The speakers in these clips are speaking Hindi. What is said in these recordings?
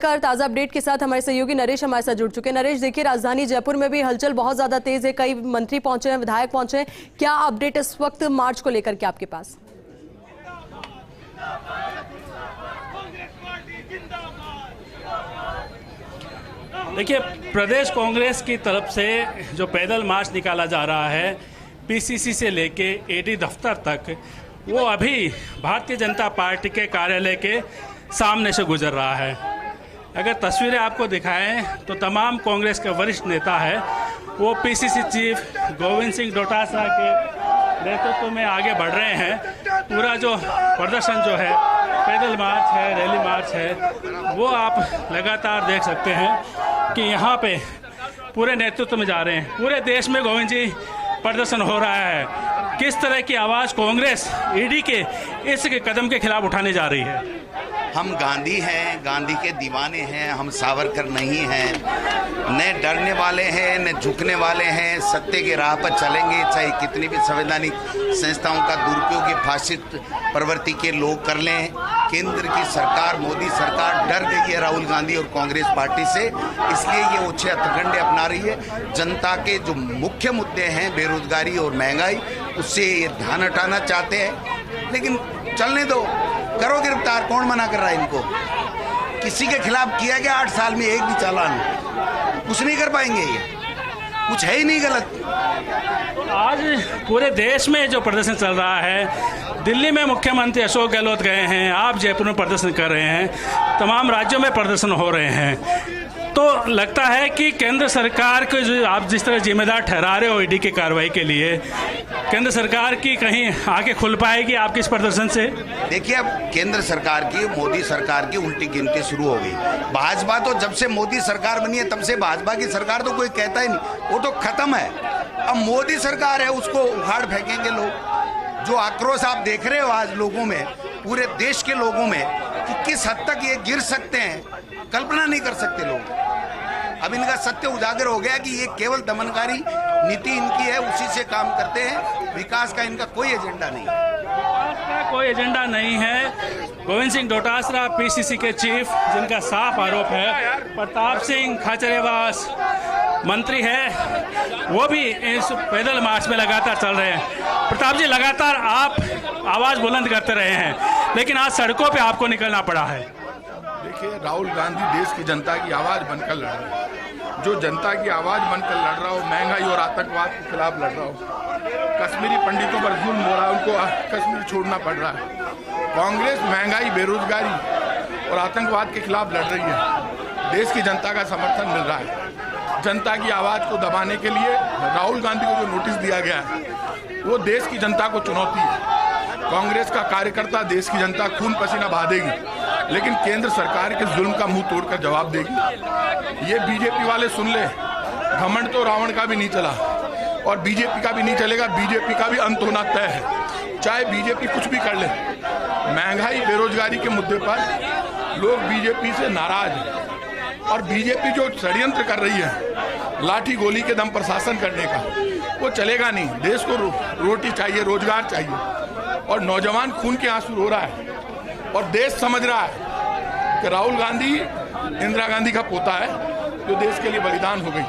लेकर ताजा अपडेट के साथ हमारे सहयोगी नरेश हमारे साथ जुड़ चुके हैं। नरेश, देखिए राजधानी जयपुर में भी हलचल बहुत ज्यादा तेज है, कई मंत्री पहुंचे हैं, विधायक पहुंचे हैं। क्या अपडेट इस वक्त मार्च को लेकर के आपके पास? देखिए, प्रदेश कांग्रेस की तरफ से जो पैदल मार्च निकाला जा रहा है पीसीसी से लेके ईडी दफ्तर तक, वो अभी भारतीय जनता पार्टी के कार्यालय के सामने से गुजर रहा है। अगर तस्वीरें आपको दिखाएं तो तमाम कांग्रेस के वरिष्ठ नेता है वो पीसीसी चीफ गोविंद सिंह डोटासरा के नेतृत्व में आगे बढ़ रहे हैं। पूरा जो प्रदर्शन जो है, पैदल मार्च है, रैली मार्च है, वो आप लगातार देख सकते हैं कि यहाँ पे पूरे नेतृत्व में जा रहे हैं। पूरे देश में गोविंद जी प्रदर्शन हो रहा है। किस तरह की आवाज़ कांग्रेस ईडी के इस कदम के खिलाफ उठाने जा रही है? हम गांधी हैं, गांधी के दीवाने हैं, हम सावरकर नहीं हैं, न डरने वाले हैं न झुकने वाले हैं। सत्य के राह पर चलेंगे, चाहे कितनी भी संवैधानिक संस्थाओं का दुरुपयोग फासिस्ट प्रवृत्ति के लोग कर लें। केंद्र की सरकार, मोदी सरकार डर गई है राहुल गांधी और कांग्रेस पार्टी से, इसलिए ये ओछे हथकंडे अपना रही है। जनता के जो मुख्य मुद्दे हैं, बेरोजगारी और महंगाई, उससे ये ध्यान हटाना चाहते हैं। लेकिन चलने दो, करो गिरफ्तार, कौन मना कर रहा है इनको? किसी के खिलाफ किया गया 8 साल में एक भी चालान, कुछ नहीं कर पाएंगे, ये कुछ है ही नहीं गलत। आज पूरे देश में जो प्रदर्शन चल रहा है, दिल्ली में मुख्यमंत्री अशोक गहलोत गए हैं, आप जयपुर में प्रदर्शन कर रहे हैं, तमाम राज्यों में प्रदर्शन हो रहे हैं, तो लगता है कि केंद्र सरकार को जो आप जिस तरह जिम्मेदार ठहरा रहे हो ईडी की कार्रवाई के लिए, केंद्र सरकार की कहीं आंखें खुल पाएगी आपके इस प्रदर्शन से? देखिए, अब केंद्र सरकार की, मोदी सरकार की उल्टी गिनती शुरू हो गई। भाजपा तो जब से मोदी सरकार बनी है तब से भाजपा की सरकार तो कोई कहता ही नहीं, वो तो खत्म है। अब मोदी सरकार है, उसको उखाड़ फेंकेंगे लोग। जो आक्रोश आप देख रहे हो आज लोगों में, पूरे देश के लोगों में, कि किस हद तक ये गिर सकते हैं, कल्पना नहीं कर सकते लोग। अब इनका सत्य उजागर हो गया कि ये केवल दमनकारी नीति इनकी है, उसी से काम करते हैं। विकास का इनका कोई एजेंडा नहीं है। विकास का कोई एजेंडा नहीं है। गोविंद सिंह डोटासरा पीसीसी के चीफ, जिनका साफ आरोप है, प्रताप सिंह खाचरियावास मंत्री है, वो भी इस पैदल मार्च में लगातार चल रहे हैं। प्रताप जी, लगातार आप आवाज़ बुलंद करते रहे हैं, लेकिन आज सड़कों पे आपको निकलना पड़ा है। देखिए, राहुल गांधी देश की जनता की आवाज़ बनकर लड़ रहे हैं। जो जनता की आवाज़ बनकर लड़ रहा हो, महंगाई और आतंकवाद के खिलाफ लड़ रहा हो, कश्मीरी पंडितों पर जुल्म हो रहा है, उनको कश्मीर छोड़ना पड़ रहा है। कांग्रेस महंगाई, बेरोजगारी और आतंकवाद के खिलाफ लड़ रही है। देश की जनता का समर्थन मिल रहा है। जनता की आवाज़ को दबाने के लिए राहुल गांधी को जो नोटिस दिया गया है, वो देश की जनता को चुनौती है। कांग्रेस का कार्यकर्ता, देश की जनता खून पसीना बहा देगी, लेकिन केंद्र सरकार के जुल्म का मुंह तोड़कर जवाब देगी। ये बीजेपी वाले सुन ले, घमंड तो रावण का भी नहीं चला और बीजेपी का भी नहीं चलेगा। बीजेपी का भी अंत होना तय है, चाहे बीजेपी कुछ भी कर ले। महंगाई, बेरोजगारी के मुद्दे पर लोग बीजेपी से नाराज हैं और बीजेपी जो षड्यंत्र कर रही है लाठी गोली के दम पर शासन करने का, वो चलेगा नहीं। देश को रोटी चाहिए, रोजगार चाहिए, और नौजवान खून के आंसू रो रहा है और देश समझ रहा है कि राहुल गांधी इंदिरा गांधी का पोता है जो देश के लिए बलिदान हो गई,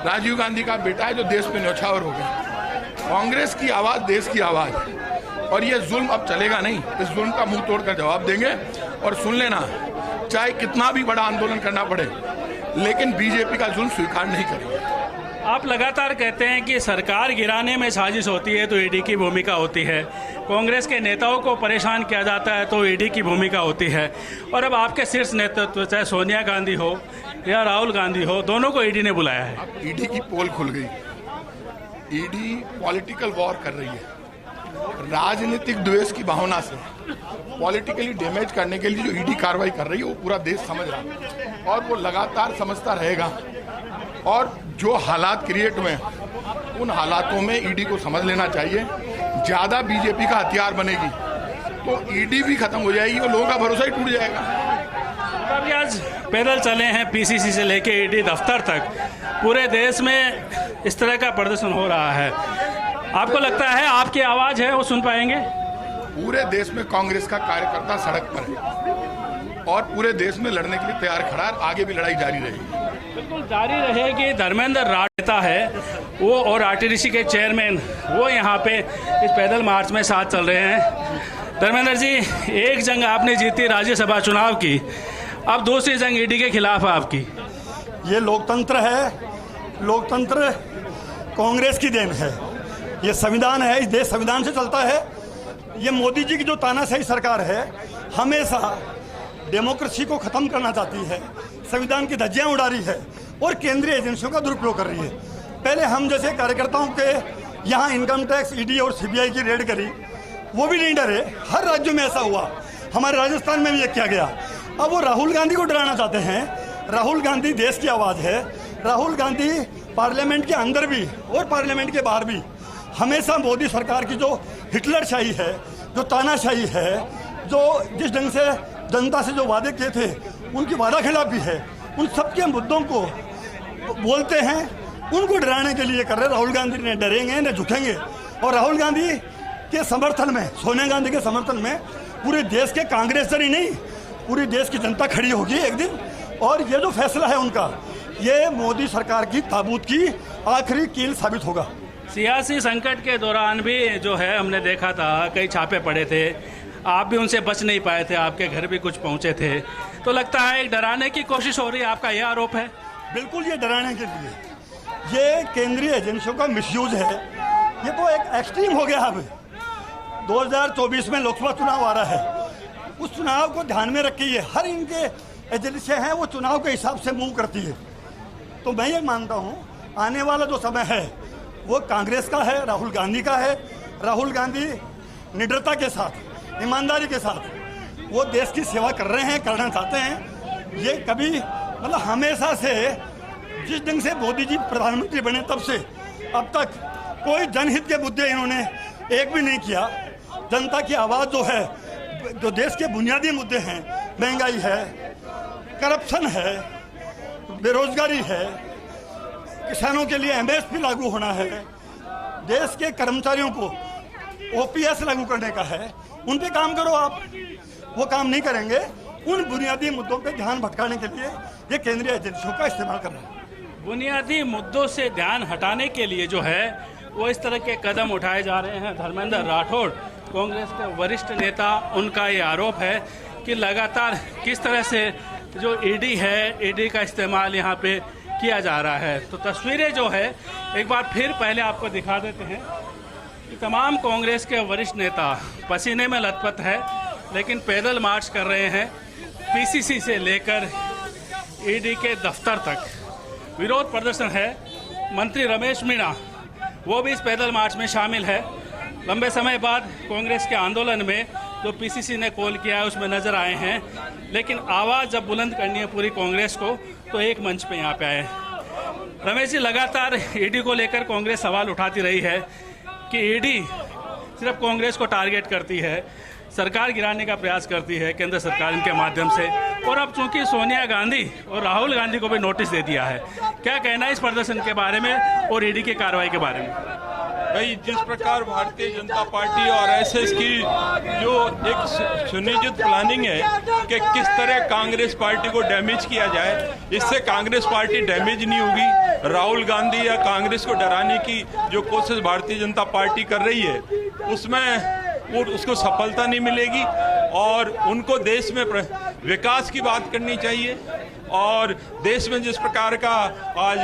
राजीव गांधी का बेटा है जो देश पे न्यौछावर हो गई। कांग्रेस की आवाज़ देश की आवाज़ है और ये जुल्म अब चलेगा नहीं। इस जुल्म का मुंह तोड़कर जवाब देंगे और सुन लेना, चाहे कितना भी बड़ा आंदोलन करना पड़े, लेकिन बीजेपी का जुल्म स्वीकार नहीं करेंगे। आप लगातार कहते हैं कि सरकार गिराने में साजिश होती है तो ईडी की भूमिका होती है, कांग्रेस के नेताओं को परेशान किया जाता है तो ईडी की भूमिका होती है, और अब आपके शीर्ष नेतृत्व, चाहे सोनिया गांधी हो या राहुल गांधी हो, दोनों को ईडी ने बुलाया है। ईडी की पोल खुल गई। ईडी पॉलिटिकल वॉर कर रही है, राजनीतिक द्वेष की भावना से पॉलिटिकली डैमेज करने के लिए जो ईडी कार्रवाई कर रही है वो पूरा देश समझ रहा है और वो लगातार समझता रहेगा। और जो हालात क्रिएट हुए उन हालातों में ईडी को समझ लेना चाहिए। ज़्यादा बीजेपी का हथियार बनेगी तो ईडी भी खत्म हो जाएगी और लोगों का भरोसा ही टूट जाएगा। अभी आज पैदल चले हैं पीसीसी से लेके ईडी दफ्तर तक, पूरे देश में इस तरह का प्रदर्शन हो रहा है। आपको लगता है आपकी आवाज़ है वो सुन पाएंगे? पूरे देश में कांग्रेस का कार्यकर्ता सड़क पर है। और पूरे देश में लड़ने के लिए तैयार खड़ा है। आगे भी लड़ाई जारी रहेगी। बिल्कुल जारी रहेगी। धर्मेंद्र राठौड़ है वो और आरटीडीसी के चेयरमैन वो यहाँ पे इस पैदल मार्च में साथ चल रहे हैं। धर्मेंद्र जी, एक जंग आपने जीती राज्यसभा चुनाव की, अब दूसरी जंग ईडी के खिलाफ है आपकी। ये लोकतंत्र है, लोकतंत्र कांग्रेस की देन है। ये संविधान है, इस देश संविधान से चलता है। ये मोदी जी की जो तानाशाही सरकार है हमेशा डेमोक्रेसी को खत्म करना चाहती है, संविधान की धज्जियां उड़ा रही है और केंद्रीय एजेंसियों का दुरुपयोग कर रही है। पहले हम जैसे कार्यकर्ताओं के यहाँ इनकम टैक्स, ईडी और सीबीआई की रेड करी, वो भी नहीं डरे। हर राज्यों में ऐसा हुआ, हमारे राजस्थान में भी ये किया गया। अब वो राहुल गांधी को डराना चाहते हैं। राहुल गांधी देश की आवाज़ है। राहुल गांधी पार्लियामेंट के अंदर भी और पार्लियामेंट के बाहर भी हमेशा मोदी सरकार की जो हिटलरशाही है, जो तानाशाही है, जो जिस ढंग से जनता से जो वादे किए थे उनकी वादा खिलाफी है, उन सबके मुद्दों को बोलते हैं, उनको डराने के लिए कर रहे। राहुल गांधी ने डरेंगे न झुकेंगे। और राहुल गांधी के समर्थन में, सोनिया गांधी के समर्थन में पूरे देश के कांग्रेसरी नहीं, पूरी देश की जनता खड़ी होगी एक दिन। और ये जो फैसला है उनका, ये मोदी सरकार की ताबूत की आखिरी कील साबित होगा। सियासी संकट के दौरान भी जो है हमने देखा था कई छापे पड़े थे, आप भी उनसे बच नहीं पाए थे, आपके घर भी कुछ पहुंचे थे, तो लगता है एक डराने की कोशिश हो रही है, आपका यह आरोप है? बिल्कुल, ये डराने के लिए, ये केंद्रीय एजेंसियों का मिसयूज है। ये तो एक एक्सट्रीम हो गया। अब 2024 में लोकसभा चुनाव आ रहा है, उस चुनाव को ध्यान में रख के ये हर इनके एजेंसियां हैं वो चुनाव के हिसाब से मूव करती है। तो मैं ये मानता हूँ आने वाला जो समय है वो कांग्रेस का है, राहुल गांधी का है। राहुल गांधी निडरता के साथ, ईमानदारी के साथ वो देश की सेवा कर रहे हैं, करना चाहते हैं। ये कभी मतलब हमेशा से जिस ढंग से मोदी जी प्रधानमंत्री बने तब से अब तक कोई जनहित के मुद्दे इन्होंने एक भी नहीं किया। जनता की आवाज़ जो है, जो देश के बुनियादी मुद्दे हैं, महंगाई है, करप्शन है, बेरोजगारी है, किसानों के लिए एमएसपी लागू होना है, देश के कर्मचारियों को ओपीएस लागू करने का है, उन पे काम करो। आप वो काम नहीं करेंगे। उन बुनियादी मुद्दों पे ध्यान भटकाने के लिए ये केंद्रीय एजेंसियों का इस्तेमाल कर रहा है। बुनियादी मुद्दों से ध्यान हटाने के लिए जो है वो इस तरह के कदम उठाए जा रहे हैं। धर्मेंद्र राठौड़ कांग्रेस के वरिष्ठ नेता, उनका ये आरोप है कि लगातार किस तरह से जो ईडी है, ईडी का इस्तेमाल यहाँ पे किया जा रहा है। तो तस्वीरें जो है एक बार फिर पहले आपको दिखा देते हैं कि तमाम कांग्रेस के वरिष्ठ नेता पसीने में लथपथ है, लेकिन पैदल मार्च कर रहे हैं पीसीसी से लेकर ईडी के दफ्तर तक। विरोध प्रदर्शन है। मंत्री रमेश मीणा वो भी इस पैदल मार्च में शामिल है। लंबे समय बाद कांग्रेस के आंदोलन में जो पीसीसी ने कॉल किया है उसमें नजर आए हैं, लेकिन आवाज़ जब बुलंद करनी है पूरी कांग्रेस को तो एक मंच पे यहाँ पे आए। रमेश जी, लगातार ईडी को लेकर कांग्रेस सवाल उठाती रही है कि ईडी सिर्फ कांग्रेस को टारगेट करती है, सरकार गिराने का प्रयास करती है केंद्र सरकार इनके माध्यम से, और अब चूंकि सोनिया गांधी और राहुल गांधी को भी नोटिस दे दिया है। क्या कहना है इस प्रदर्शन के बारे में और ईडी की कार्रवाई के बारे में? भाई, जिस प्रकार भारतीय जनता पार्टी और एसएस की जो एक सुनियोजित प्लानिंग है कि किस तरह कांग्रेस पार्टी को डैमेज किया जाए, इससे कांग्रेस पार्टी डैमेज नहीं होगी। राहुल गांधी या कांग्रेस को डराने की जो कोशिश भारतीय जनता पार्टी कर रही है उसमें उसको सफलता नहीं मिलेगी। और उनको देश में विकास की बात करनी चाहिए। और देश में जिस प्रकार का आज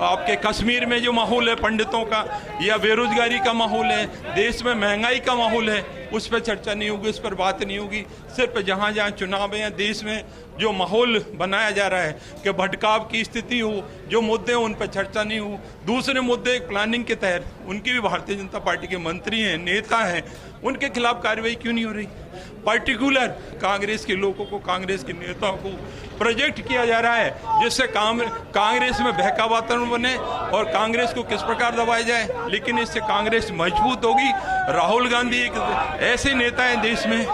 आपके कश्मीर में जो माहौल है पंडितों का, या बेरोजगारी का माहौल है, देश में महंगाई का माहौल है, उस पर चर्चा नहीं होगी, उस पर बात नहीं होगी। सिर्फ जहाँ जहाँ चुनाव है या देश में जो माहौल बनाया जा रहा है कि भटकाव की स्थिति हो, जो मुद्दे हैं उन पर चर्चा नहीं हो। दूसरे मुद्दे प्लानिंग के तहत उनकी भी भारतीय जनता पार्टी के मंत्री हैं, नेता हैं, उनके खिलाफ कार्रवाई क्यों नहीं हो रही? पर्टिकुलर कांग्रेस के लोगों को, कांग्रेस के नेताओं को प्रोजेक्ट किया जा रहा है जिससे कांग्रेस में बहका वातावरण बने और कांग्रेस को किस प्रकार दबाया जाए। लेकिन इससे कांग्रेस मजबूत होगी। राहुल गांधी एक ऐसे नेता हैं देश में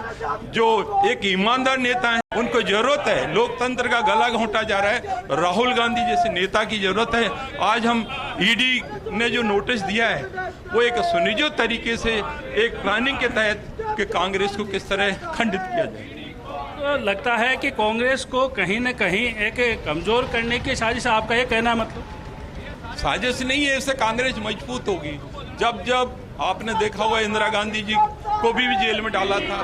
जो एक ईमानदार नेता हैं, उनको जरूरत है। लोकतंत्र का गला घोंटा जा रहा है, राहुल गांधी जैसे नेता की जरूरत है। आज हम ईडी ने जो नोटिस दिया है वो एक सुनियोजित तरीके से एक प्लानिंग के तहत कि कांग्रेस को किस तरह खंडित किया जाए। तो लगता है कि कांग्रेस को कहीं न कहीं एक कमज़ोर करने की साजिश, आपका ये कहना मतलब? साजिश नहीं है, इससे कांग्रेस मजबूत होगी। जब जब आपने देखा हुआ इंदिरा गांधी जी को भी जेल में डाला था,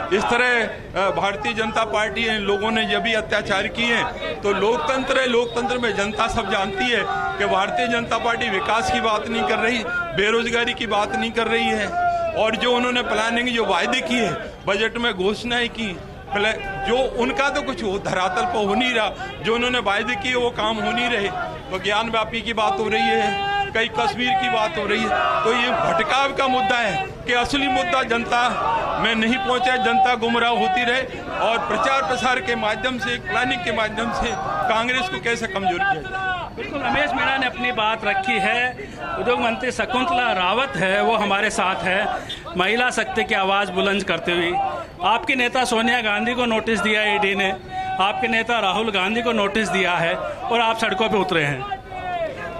इस तरह भारतीय जनता पार्टी लोगों ने जब भी अत्याचार किए हैं, तो लोकतंत्र है, लोकतंत्र में जनता सब जानती है कि भारतीय जनता पार्टी विकास की बात नहीं कर रही, बेरोजगारी की बात नहीं कर रही है, और जो उन्होंने प्लानिंग, जो वायदे किए, बजट में घोषणाएं की, जो उनका तो कुछ धरातल पर हो नहीं रहा, जो उन्होंने वायदे किए वो काम हो नहीं रहे। तो ज्ञान व्यापी की बात हो रही है, कई कश्मीर की बात हो रही है, तो ये भटकाव का मुद्दा है कि असली मुद्दा जनता में नहीं पहुंचा, जनता गुमराह होती रहे, और प्रचार प्रसार के माध्यम से, प्लानिंग के माध्यम से कांग्रेस को कैसे कमजोर किया जाए। बिल्कुल, रमेश मीणा ने अपनी बात रखी है। उद्योग मंत्री शकुंतला रावत है, वो हमारे साथ है, महिला शक्ति की आवाज़ बुलंद करते हुए। आपके नेता सोनिया गांधी को नोटिस दिया ईडी ने, आपके नेता राहुल गांधी को नोटिस दिया है, और आप सड़कों पर उतरे हैं।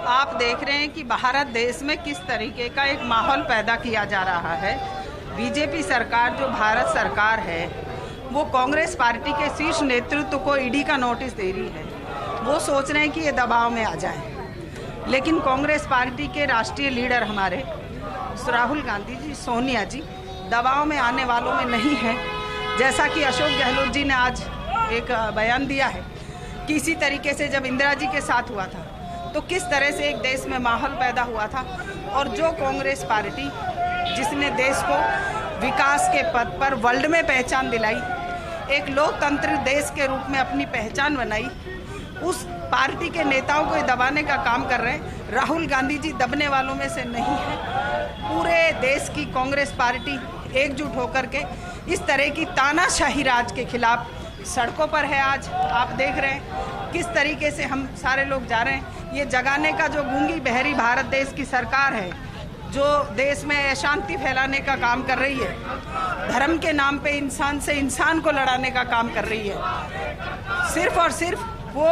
आप देख रहे हैं कि भारत देश में किस तरीके का एक माहौल पैदा किया जा रहा है। बीजेपी सरकार, जो भारत सरकार है, वो कांग्रेस पार्टी के शीर्ष नेतृत्व को ईडी का नोटिस दे रही है। वो सोच रहे हैं कि ये दबाव में आ जाए, लेकिन कांग्रेस पार्टी के राष्ट्रीय लीडर हमारे राहुल गांधी जी, सोनिया जी दबाव में आने वालों में नहीं है। जैसा कि अशोक गहलोत जी ने आज एक बयान दिया है कि इसी तरीके से जब इंदिरा जी के साथ हुआ था, तो किस तरह से एक देश में माहौल पैदा हुआ था, और जो कांग्रेस पार्टी जिसने देश को विकास के पद पर वर्ल्ड में पहचान दिलाई, एक लोकतंत्र देश के रूप में अपनी पहचान बनाई, उस पार्टी के नेताओं को दबाने का काम कर रहे हैं। राहुल गांधी जी दबने वालों में से नहीं है। पूरे देश की कांग्रेस पार्टी एकजुट होकर के इस तरह की तानाशाही राज के खिलाफ सड़कों पर है। आज आप देख रहे हैं किस तरीके से हम सारे लोग जा रहे हैं। ये जगाने का जो गूंगी बहरी भारत देश की सरकार है, जो देश में अशांति फैलाने का काम कर रही है, धर्म के नाम पे इंसान से इंसान को लड़ाने का काम कर रही है, सिर्फ और सिर्फ वो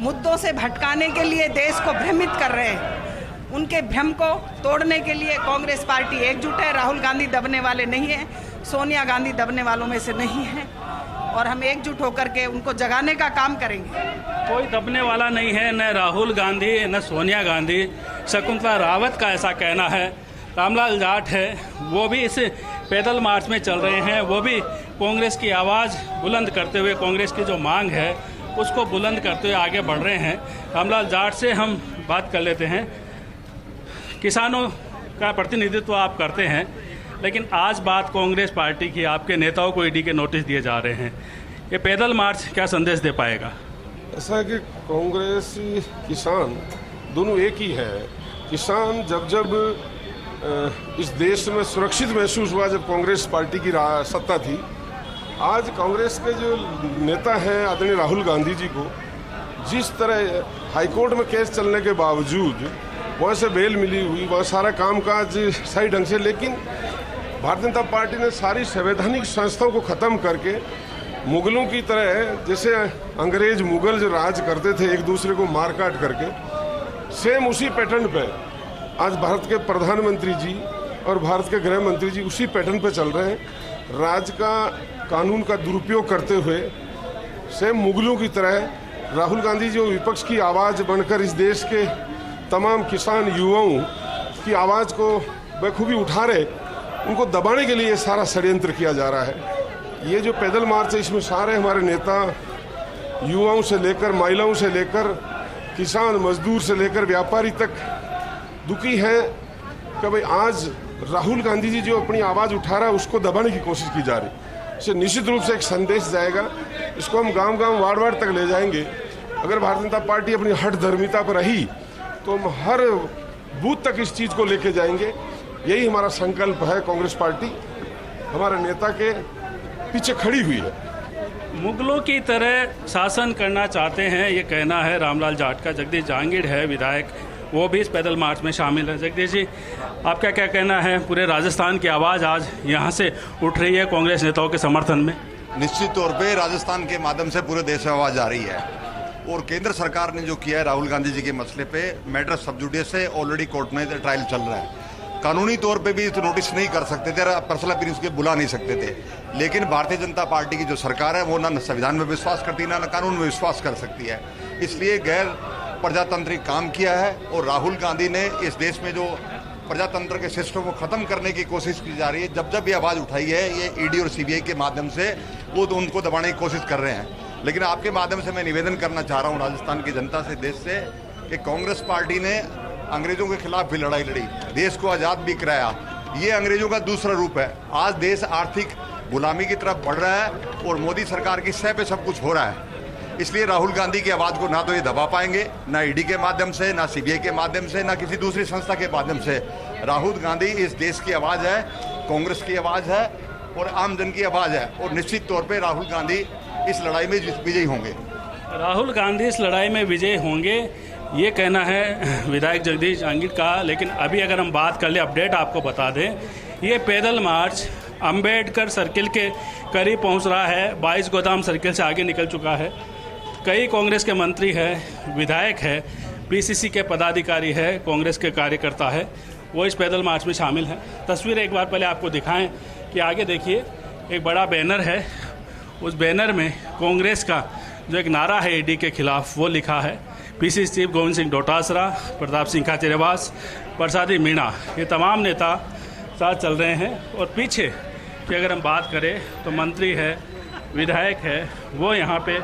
मुद्दों से भटकाने के लिए देश को भ्रमित कर रहे हैं। उनके भ्रम को तोड़ने के लिए कांग्रेस पार्टी एकजुट है। राहुल गांधी दबने वाले नहीं हैं, सोनिया गांधी दबने वालों में से नहीं है, और हम एकजुट होकर के उनको जगाने का काम करेंगे। कोई दबने वाला नहीं है, न राहुल गांधी न सोनिया गांधी। शकुंतला रावत का ऐसा कहना है। रामलाल जाट है, वो भी इस पैदल मार्च में चल रहे हैं, वो भी कांग्रेस की आवाज़ बुलंद करते हुए, कांग्रेस की जो मांग है उसको बुलंद करते हुए आगे बढ़ रहे हैं। रामलाल जाट से हम बात कर लेते हैं। किसानों का प्रतिनिधित्व आप करते हैं, लेकिन आज बात कांग्रेस पार्टी की, आपके नेताओं को ईडी के नोटिस दिए जा रहे हैं। ये पैदल मार्च क्या संदेश दे पाएगा? ऐसा है कि कांग्रेस किसान दोनों एक ही है। किसान जब इस देश में सुरक्षित महसूस हुआ जब कांग्रेस पार्टी की सत्ता थी। आज कांग्रेस के जो नेता हैं आदरणीय राहुल गांधी जी को जिस तरह हाईकोर्ट में केस चलने के बावजूद वहाँ से बेल मिली हुई, वहाँ सारा कामकाज सही ढंग से, लेकिन भारतीय जनता पार्टी ने सारी संवैधानिक संस्थाओं को ख़त्म करके मुगलों की तरह, जैसे अंग्रेज मुगल जो राज करते थे एक दूसरे को मार काट करके, सेम उसी पैटर्न पे आज भारत के प्रधानमंत्री जी और भारत के गृह मंत्री जी उसी पैटर्न पे चल रहे हैं। राज का कानून का दुरुपयोग करते हुए सेम मुगलों की तरह राहुल गांधी जो विपक्ष की आवाज़ बनकर इस देश के तमाम किसान युवाओं की आवाज़ को बखूबी उठा रहे, उनको दबाने के लिए सारा षड्यंत्र किया जा रहा है। ये जो पैदल मार्च है, इसमें सारे हमारे नेता युवाओं से लेकर महिलाओं से लेकर किसान मजदूर से लेकर व्यापारी तक दुखी हैं कि भाई आज राहुल गांधी जी जो अपनी आवाज़ उठा रहा है उसको दबाने की कोशिश की जा रही। इससे निश्चित रूप से एक संदेश जाएगा, इसको हम गांव-गांव वार्ड-वार्ड तक ले जाएंगे। अगर भारतीय जनता पार्टी अपनी हठ धर्मिता पर रही तो हम हर बूथ तक इस चीज़ को लेके जाएंगे। यही हमारा संकल्प है। कांग्रेस पार्टी हमारे नेता के पीछे खड़ी हुई है। मुगलों की तरह शासन करना चाहते हैं, ये कहना है रामलाल जाट का। जगदीश जहांगीर है विधायक, वो भी इस पैदल मार्च में शामिल है। जगदीश जी, आपका क्या कहना है? पूरे राजस्थान की आवाज़ आज यहाँ से उठ रही है कांग्रेस नेताओं के समर्थन में। निश्चित तौर पे राजस्थान के माध्यम से पूरे देश में आवाज़ आ रही है, और केंद्र सरकार ने जो किया है राहुल गांधी जी के मसले पे, मैटर सब जुडिस से ऑलरेडी कोर्ट में ट्रायल चल रहा है। कानूनी तौर पे भी तो नोटिस नहीं कर सकते थे, पर्सनल अपीयरेंस के बुला नहीं सकते थे। लेकिन भारतीय जनता पार्टी की जो सरकार है वो ना संविधान में विश्वास करती है ना कानून में विश्वास कर सकती है, इसलिए गैर प्रजातांत्रिक काम किया है। और राहुल गांधी ने इस देश में जो प्रजातंत्र के सिस्टम को खत्म करने की कोशिश की जा रही है, जब जब ये आवाज़ उठाई है ये ईडी और सीबीआई के माध्यम से, वो तो उनको दबाने की कोशिश कर रहे हैं। लेकिन आपके माध्यम से मैं निवेदन करना चाह रहा हूँ राजस्थान की जनता से, देश से, कि कांग्रेस पार्टी ने अंग्रेजों के खिलाफ भी लड़ाई लड़ी, देश को आज़ाद भी कराया। ये अंग्रेजों का दूसरा रूप है। आज देश आर्थिक गुलामी की तरफ बढ़ रहा है और मोदी सरकार की सह पे सब कुछ हो रहा है। इसलिए राहुल गांधी की आवाज़ को ना तो ये दबा पाएंगे, ना ईडी के माध्यम से, ना सीबीआई के माध्यम से, ना किसी दूसरी संस्था के माध्यम से। राहुल गांधी इस देश की आवाज़ है, कांग्रेस की आवाज़ है और आम जन की आवाज़ है, और निश्चित तौर पे राहुल गांधी इस लड़ाई में विजयी होंगे। राहुल गांधी इस लड़ाई में विजयी होंगे, ये कहना है विधायक जगदीश जहांगीर का। लेकिन अभी अगर हम बात कर ले, अपडेट आपको बता दें, ये पैदल मार्च अंबेडकर सर्किल के करीब पहुंच रहा है, 22 गोदाम सर्किल से आगे निकल चुका है। कई कांग्रेस के मंत्री हैं, विधायक है, पीसीसी के पदाधिकारी है, कांग्रेस के कार्यकर्ता है, वो इस पैदल मार्च में शामिल हैं। तस्वीर एक बार पहले आपको दिखाएं कि आगे देखिए एक बड़ा बैनर है, उस बैनर में कांग्रेस का जो एक नारा है ईडी के खिलाफ वो लिखा है। पीसीसी चीफ गोविंद सिंह डोटासरा, प्रताप सिंह खाचरियावास, प्रसादी मीणा, ये तमाम नेता साथ चल रहे हैं। और पीछे की अगर हम बात करें तो मंत्री है, विधायक है, वो यहाँ पे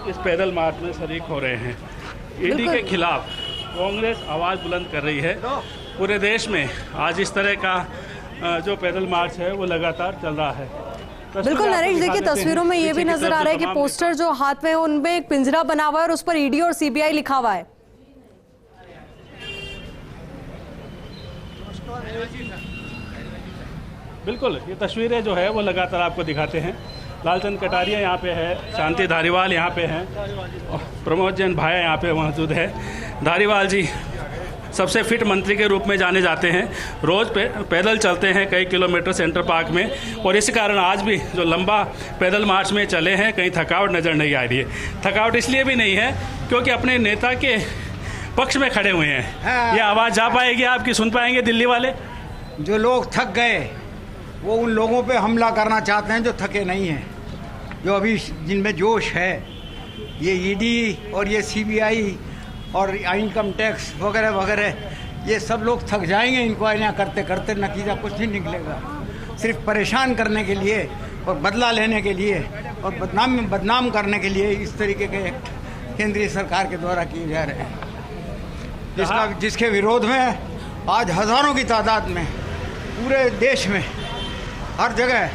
इस पैदल मार्च में शरीक हो रहे हैं। ईडी के खिलाफ कांग्रेस आवाज़ बुलंद कर रही है। पूरे देश में आज इस तरह का जो पैदल मार्च है वो लगातार चल रहा है। बिल्कुल नरेश, देखिए तस्वीरों में ये भी नजर आ रहा है कि पोस्टर जो हाथ में है उनमें एक पिंजरा बना हुआ है और उस पर ईडी और सीबीआई लिखा हुआ है। बिल्कुल, ये तस्वीरें जो है वो लगातार आपको दिखाते हैं। लालचंद कटारिया यहाँ पे है, शांति धारीवाल यहाँ पे हैं, प्रमोद जैन भाया यहाँ पे मौजूद है। धारीवाल जी सबसे फिट मंत्री के रूप में जाने जाते हैं, रोज़ पैदल चलते हैं कई किलोमीटर सेंटर पार्क में, और इस कारण आज भी जो लंबा पैदल मार्च में चले हैं कहीं थकावट नज़र नहीं आ रही है। थकावट इसलिए भी नहीं है क्योंकि अपने नेता के पक्ष में खड़े हुए हैं। ये आवाज़ जा पाएगी आपकी, सुन पाएंगे दिल्ली वाले? जो लोग थक गए वो उन लोगों पे हमला करना चाहते हैं जो थके नहीं हैं, जो अभी जिनमें जोश है। ये ईडी और ये सीबीआई और इनकम टैक्स वगैरह वगैरह, ये सब लोग थक जाएंगे इंक्वायरियाँ करते करते, नतीजा कुछ नहीं निकलेगा। सिर्फ परेशान करने के लिए और बदला लेने के लिए और बदनाम करने के लिए इस तरीके के केंद्रीय सरकार के द्वारा किए जा रहे हैं, जिसके विरोध में आज हज़ारों की तादाद में पूरे देश में हर जगह,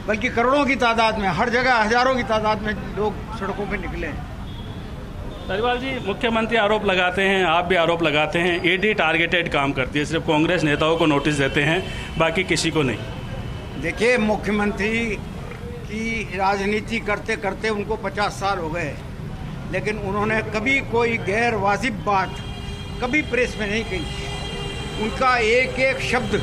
बल्कि करोड़ों की तादाद में हर जगह हज़ारों की तादाद में लोग सड़कों पे निकले हैं। धारीवाल जी, मुख्यमंत्री आरोप लगाते हैं, आप भी आरोप लगाते हैं, ईडी टारगेटेड काम करती है, सिर्फ कांग्रेस नेताओं को नोटिस देते हैं, बाकी किसी को नहीं। देखिए, मुख्यमंत्री की राजनीति करते करते उनको 50 साल हो गए, लेकिन उन्होंने कभी कोई गैर वाजिब बात कभी प्रेस में नहीं कही। उनका एक एक शब्द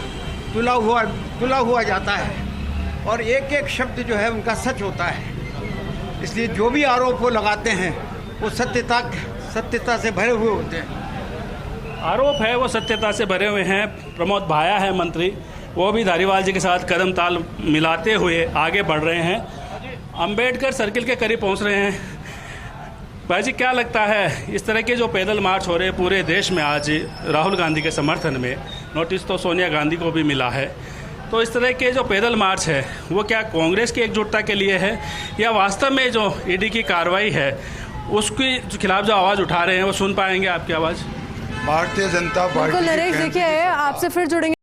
तुला हुआ जाता है और एक एक शब्द जो है उनका सच होता है। इसलिए जो भी आरोप वो लगाते हैं वो सत्यता से भरे हुए होते हैं। आरोप है वो सत्यता से भरे हुए हैं। प्रमोद भाया है मंत्री, वो भी धारीवाल जी के साथ कदम ताल मिलाते हुए आगे बढ़ रहे हैं, अंबेडकर सर्किल के करीब पहुंच रहे हैं। भाई जी, क्या लगता है इस तरह के जो पैदल मार्च हो रहे हैं पूरे देश में आज राहुल गांधी के समर्थन में, नोटिस तो सोनिया गांधी को भी मिला है, तो इस तरह के जो पैदल मार्च है वो क्या कांग्रेस की एकजुटता के लिए है या वास्तव में जो ईडी की कार्रवाई है उसके खिलाफ जो आवाज़ उठा रहे हैं वो सुन पाएंगे आपकी आवाज़? भारतीय जनता पार्टी नरेश, देखिए आपसे फिर जुड़ेंगे।